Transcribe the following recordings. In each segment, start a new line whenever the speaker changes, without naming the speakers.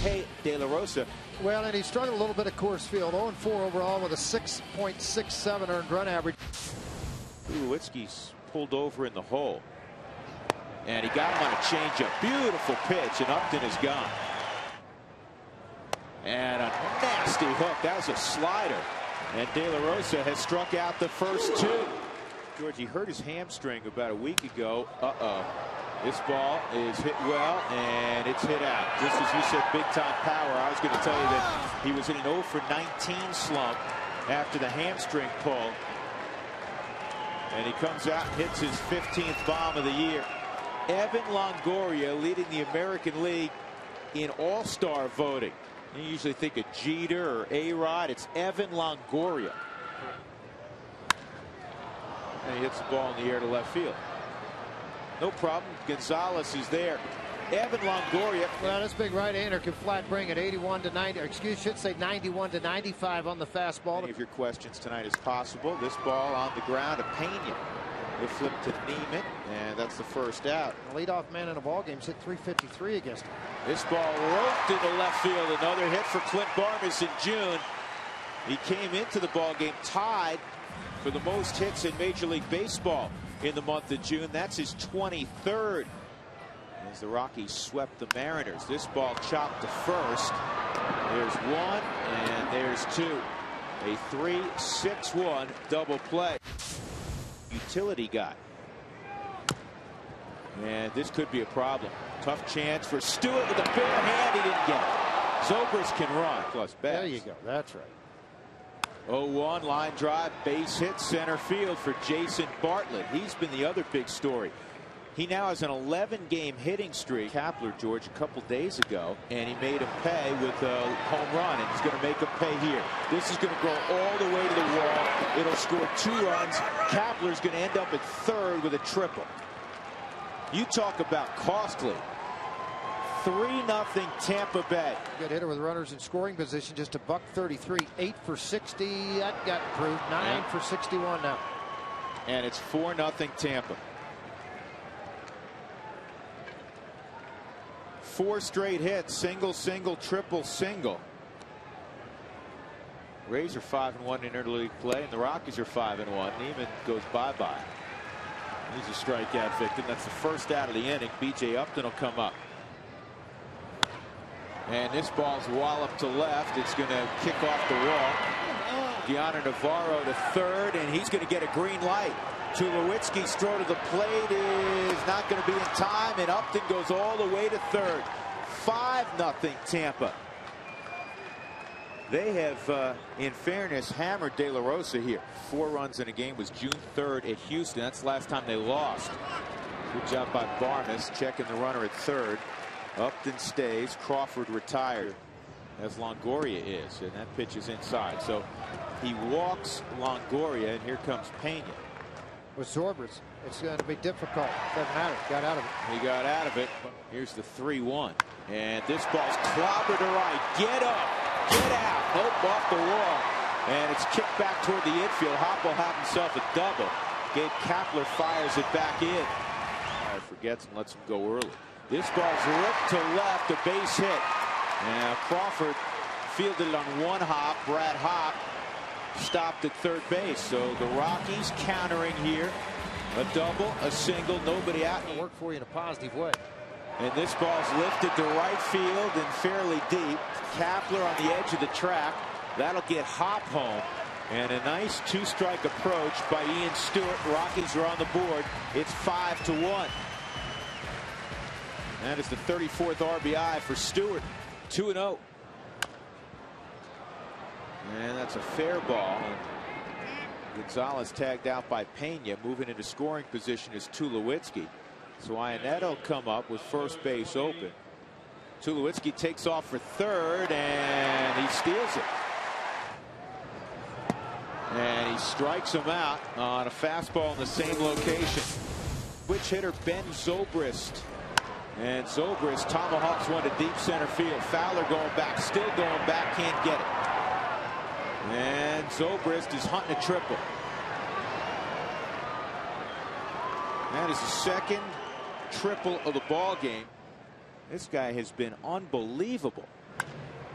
Jorge De La Rosa.
Well, and he struggled a little bit at Coors Field. 0-4 overall with a 6.67 earned run average.
Tulowitzki's pulled over in the hole. And he got him on a changeup. Beautiful pitch, and Upton is gone. And a nasty hook. That was a slider. And De La Rosa has struck out the first two. George, he hurt his hamstring about a week ago. This ball is hit well, and it's hit out. Just as you said, big-time power. I was going to tell you that he was in an 0 for 19 slump after the hamstring pull. And he comes out and hits his 15th bomb of the year. Evan Longoria leading the American League in all-star voting. You usually think of Jeter or A-Rod. It's Evan Longoria. And he hits the ball in the air to left field. No problem. Gonzalez is there. Evan Longoria.
Well, this big right-hander can flat bring it 81 to 90. Should say 91 to 95 on the fastball.
Any of your questions tonight is possible. This ball on the ground, a Pena. They flip to Neiman, and that's the first out.
The leadoff man in the ball game's hit 353 against him.
This ball roped into left field. Another hit for Clint Barnes in June. He came into the ball game tied for the most hits in Major League Baseball in the month of June. That's his 23rd. As the Rockies swept the Mariners. This ball chopped to first. There's one, and there's two. A 3-6-1 double play. Utility guy. And this could be a problem. Tough chance for Stewart with a bare hand. He didn't get it. Zobrist can run. Plus bats.
There you go. That's right.
0-1 line drive, base hit center field for Jason Bartlett. He's been the other big story. He now has an 11-game hitting streak. Kapler, George, a couple days ago, and he made him pay with a home run, and he's going to make him pay here. This is going to go all the way to the wall. It'll score 2 runs. Kapler's going to end up at third with a triple. You talk about costly. 3-0 Tampa Bay.
Good hitter with runners in scoring position, just a $133, 8 for 60. That got improved. 9 for 61 now.
And it's 4-0 Tampa. 4 straight hits, single, single, triple, single. Rays are 5-1 in interleague play, and the Rockies are 5-1. Neiman goes bye-bye. He's a strikeout victim. That's the first out of the inning. B.J. Upton will come up. And this ball's walloped to left. It's going to kick off the wall. Gianna Navarro to third, and he's going to get a green light. Tulowitzki's throw to the plate is not going to be in time, and Upton goes all the way to third. 5-0 Tampa. They have, in fairness, hammered De La Rosa here. 4 runs in a game was June 3rd at Houston. That's the last time they lost. Good job by Barnes checking the runner at third. Upton stays. Crawford retired, as Longoria is, and that pitch is inside. So he walks Longoria, and here comes Pena.
With Zobrist, it's going to be difficult. Doesn't matter. Got out of it.
He got out of it. Here's the 3-1. And this ball's clobbered to right. Get up. Get out. Nope, off the wall. And it's kicked back toward the infield. Hop will have himself a double. Gabe Kapler fires it back in. Forgets and lets him go early. This ball's ripped to left. A base hit. Now Crawford fielded it on one hop. Brad Hop stopped at third base. So the Rockies countering here. A double, a single, nobody out.
It'll work for you in a positive way.
And this ball's lifted to right field and fairly deep. Kapler on the edge of the track. That'll get Hop home. And a nice 2-strike approach by Ian Stewart. Rockies are on the board. It's 5-1. That is the 34th RBI for Stewart. 2-0. And that's a fair ball. Gonzalez tagged out by Pena. Moving into scoring position is Tulowitzki. So Iannetta will come up with first base open. Tulowitzki takes off for third, and he steals it. And he strikes him out on a fastball in the same location. Switch hitter Ben Zobrist. And Zobrist tomahawks one to deep center field. Fowler going back, still going back, can't get it. And Zobrist is hunting a triple. That is the second triple of the ball game. This guy has been unbelievable.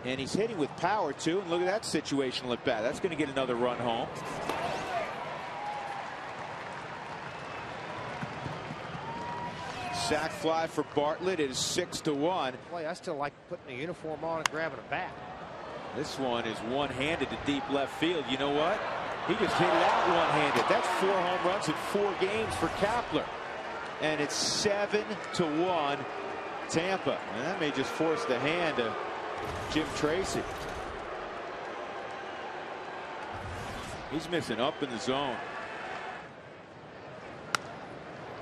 And he's hitting with power, too. And look at that situational at bat. That's going to get another run home. Sac fly for Bartlett. It is 6-1.
Boy, I still like putting a uniform on and grabbing a bat.
This one is one-handed to deep left field. You know what? He just hit it out one-handed. That's 4 home runs in 4 games for Kapler. And it's 7-1 Tampa. And that may just force the hand of Jim Tracy. He's missing up in the zone.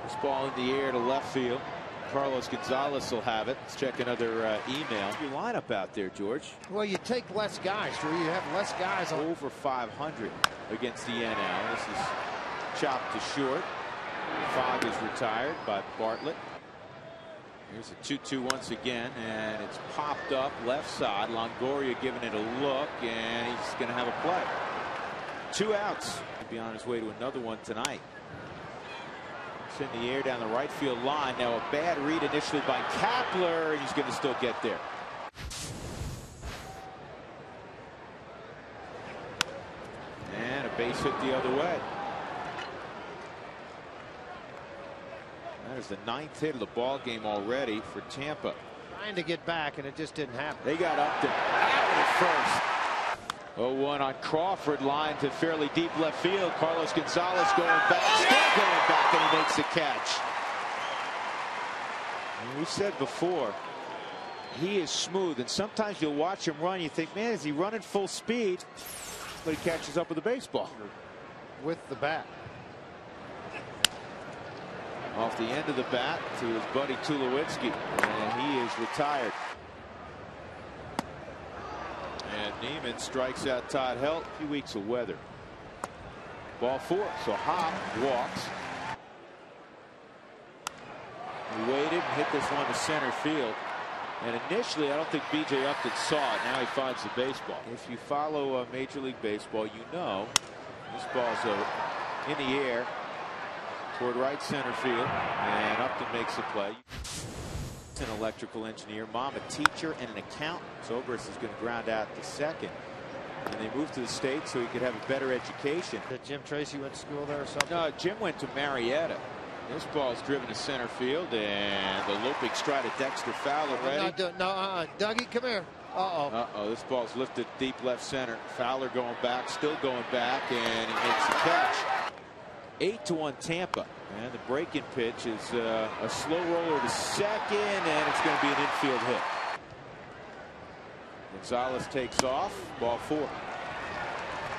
This ball in the air to left field. Carlos Gonzalez will have it. Let's check another email. Your lineup out there, George.
Well, you take less guys, Drew. You have less guys on.
Over 500 against the NL. This is chopped to short. Fogg is retired by Bartlett. Here's a 2-2 once again, and it's popped up left side. Longoria giving it a look, and he's going to have a play. 2 outs. He'll be on his way to another one tonight. It's in the air down the right field line. Now a bad read initially by Kapler, and he's going to still get there. And a base hit the other way. That is the 9th hit of the ball game already for Tampa.
Trying to get back, and it just didn't happen.
They got up to out at first. 0-1 on Crawford, line to fairly deep left field. Carlos Gonzalez going back, still going back, and he makes the catch. And we said before, he is smooth, and sometimes you'll watch him run, you think, man, is he running full speed? But he catches up with the baseball.
With the bat.
Off the end of the bat to his buddy Tulowitzki, and he is retired. And Neiman strikes out Todd Helt. A few weeks of weather. Ball 4. So Hop walks. He waited and hit this one to center field. And initially, I don't think B.J. Upton saw it. Now he finds the baseball. If you follow Major League Baseball, you know this ball's in the air toward right center field, and Upton makes the play. An electrical engineer, mom a teacher, and an accountant. Zobrist is going to ground out to second. And they moved to the States so he could have a better education.
Did Jim Tracy went to school there or something?
No, Jim went to Marietta. This ball's driven to center field, and the looping stride of Dexter Fowler ready.
Dougie, come here.
This ball's lifted deep left center. Fowler going back, still going back, and he makes the catch. 8-1 Tampa. And the break-in pitch is a slow roller to second, and it's going to be an infield hit. Gonzalez takes off. Ball 4.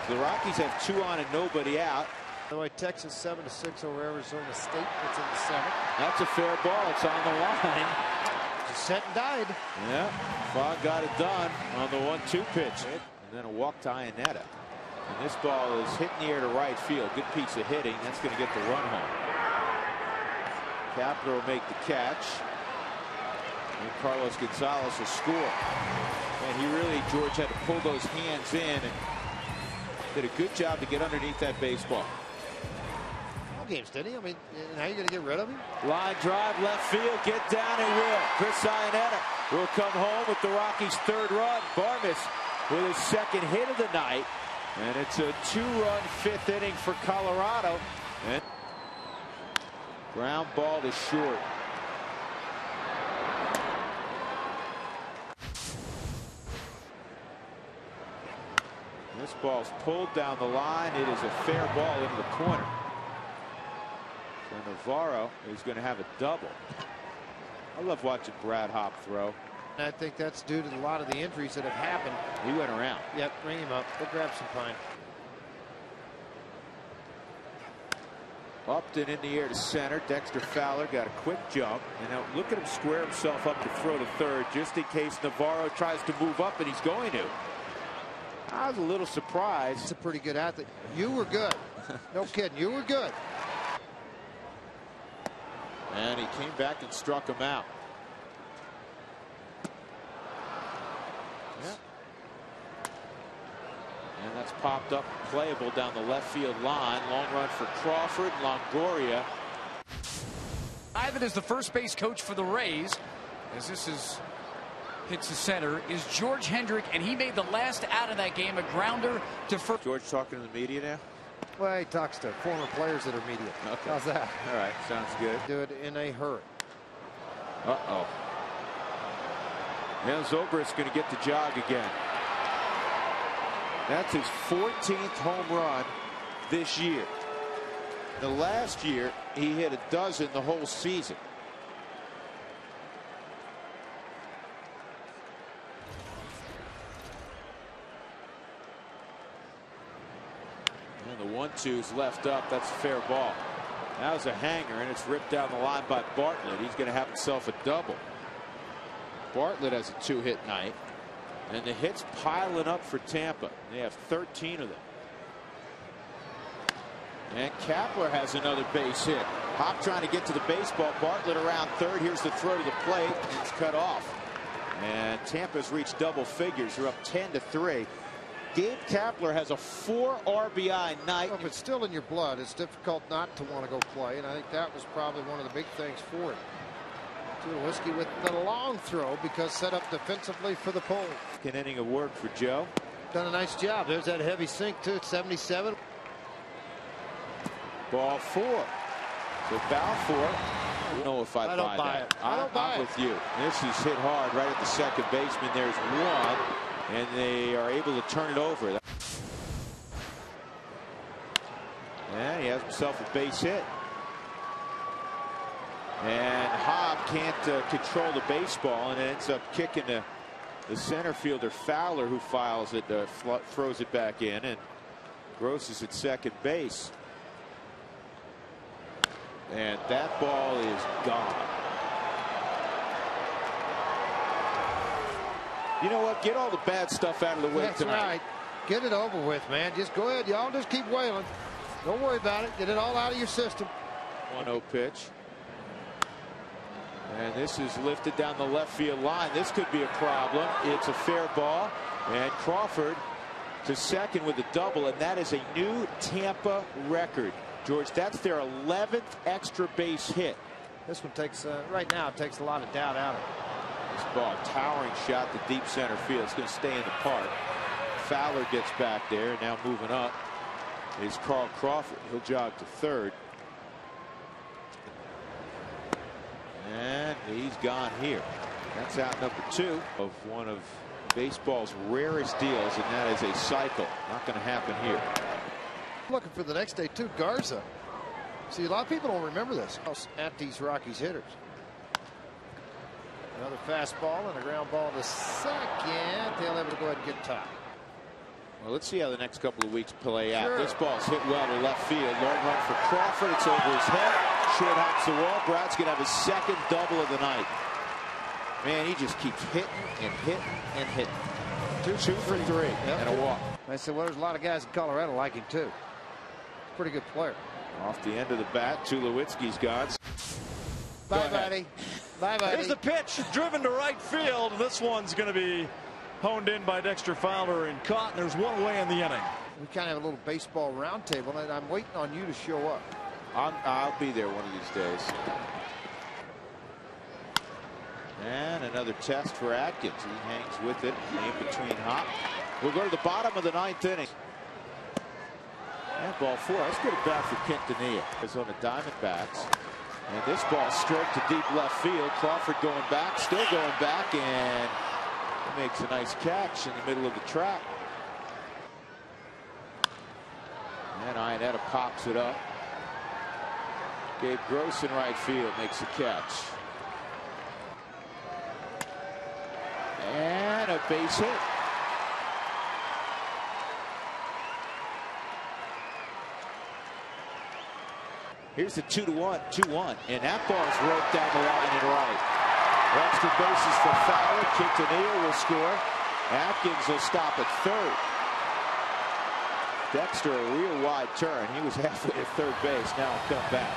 The Rockies have 2 on and nobody out.
By the way, Texas 7-6 over Arizona State. It's in the 7th.
That's a fair ball. It's on the line.
Just set and died.
Yeah, Fogg got it done on the 1-2 pitch. And then a walk to Iannetta. And this ball is hit in the air to right field. Good piece of hitting. That's going to get the run home. Kapler will make the catch. And Carlos Gonzalez will score. And he really, George, had to pull those hands in and did a good job to get underneath that baseball.
All games, didn't he? I mean, now you're going to get rid of him?
Line drive, left field, get down and will. Chris Iannetta will come home with the Rockies' 3rd run. Vargas with his 2nd hit of the night. And it's a 2-run 5th inning for Colorado. And ground ball to short. This ball's pulled down the line. It is a fair ball into the corner. So Navarro is going to have a double. I love watching Brad Hop throw.
I think that's due to a lot of the injuries that have happened.
He went around.
Yep, bring him up. Go grab some pine.
Upton in the air to center. Dexter Fowler got a quick jump. And now look at him square himself up to throw to third just in case Navarro tries to move up, and he's going to. I was a little surprised.
It's a pretty good athlete. You were good. No kidding. You were good.
And he came back and struck him out. Yeah. And that's popped up playable down the left field line. Long run for Crawford. Longoria.
Ivan is the first base coach for the Rays, as this is hits the center, is George Hendrick, and he made the last out of that game, a grounder to first.
George talking to the media now?
Well, he talks to former players that are media.
Okay.
How's that?
All right, sounds good.
Do it in a hurry.
Uh-oh. Now Zobrist's going to get the jog again. That's his 14th home run this year. The last year, he hit a dozen the whole season. And the 1-2's left up. That's a fair ball. That was a hanger, and it's ripped down the line by Bartlett. He's going to have himself a double. Bartlett has a 2-hit night, and the hits piling up for Tampa. They have 13 of them. And Kapler has another base hit. Hop trying to get to the baseball. Bartlett around third. Here's the throw to the plate, and it's cut off. And Tampa's reached double figures. They're up 10-3. Gabe Kapler has a 4 RBI night.
Well, if it's still in your blood, it's difficult not to want to go play, and I think that was probably one of the big things for him. Tulowitzki with the long throw because set up defensively for the pole.
An inning of work for Joe.
Done a nice job. There's that heavy sink too at 77.
Ball 4. So foul 4. I don't know if I
don't buy
that.
it. I don't buy
I'm
it.
with you. This is hit hard right at the second baseman. There's one, and they are able to turn it over. And he has himself a base hit. And Hobb can't control the baseball, and it ends up kicking the center fielder Fowler, who files it, throws it back in, and Gross is at second base. And that ball is gone. You know what? Get all the bad stuff out of the way
That's
tonight.
right. Get it over with, man. Just go ahead. Y'all just keep wailing. Don't worry about it. Get it all out of your system.
1-0 pitch. And this is lifted down the left field line. This could be a problem. It's a fair ball. And Crawford to second with a double. And that is a new Tampa record. George, that's their 11th extra base hit.
This one takes, right now, it takes a lot of doubt out of it.
This ball, towering shot to deep center field. It's going to stay in the park. Fowler gets back there. Now moving up is Carl Crawford. He'll jog to third. And he's gone here. That's out number 2 of one of baseball's rarest deals, and that is a cycle. Not going to happen here.
Looking for the next day too, Garza. See, a lot of people don't remember this at these Rockies hitters. Another fastball and a ground ball to second. They'll able to go ahead and get tied.
Well, let's see how the next couple of weeks play out.
Sure.
This ball's hit well to left field. Long run for Crawford. It's over his head. Short hops the wall. Brad's going to have his second double of the night. Man, he just keeps hitting and hitting and hitting. 2 for 3 and a walk.
I said, well, there's a lot of guys in Colorado like him too. Pretty good player.
Off the end of the bat, Tulowitzki's gone.
Bye, buddy. Bye, buddy.
Here's the pitch, driven to right field. This one's going to be honed in by Dexter Fowler and caught. There's one away in the inning.
We kind of have a little baseball roundtable, and I'm waiting on you to show up.
I'll be there one of these days. And another test for Atkins. He hangs with it in between Hop. We'll go to the bottom of the 9th inning. And ball 4. That's good at bat for Quintanilla. It's on the Diamondbacks. And this ball stroked to deep left field. Crawford going back, still going back, and he makes a nice catch in the middle of the track. And Iannetta pops it up. Gabe Gross in right field makes a catch. And a base hit. Here's the 2-1, and that ball's roped down the line and right. Extra bases for Fowler. Quintanilla will score. Atkins will stop at third. Dexter, a real wide turn. He was halfway to third base. Now he'll come back.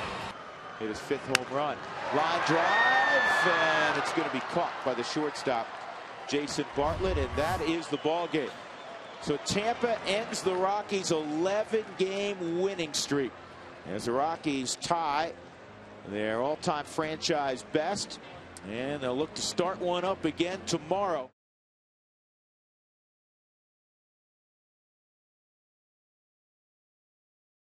Hit his 5th home run. Line drive, and it's going to be caught by the shortstop, Jason Bartlett, and that is the ball game. So Tampa ends the Rockies' 11-game winning streak as the Rockies tie their all-time franchise best And they'll look to start one up again tomorrow.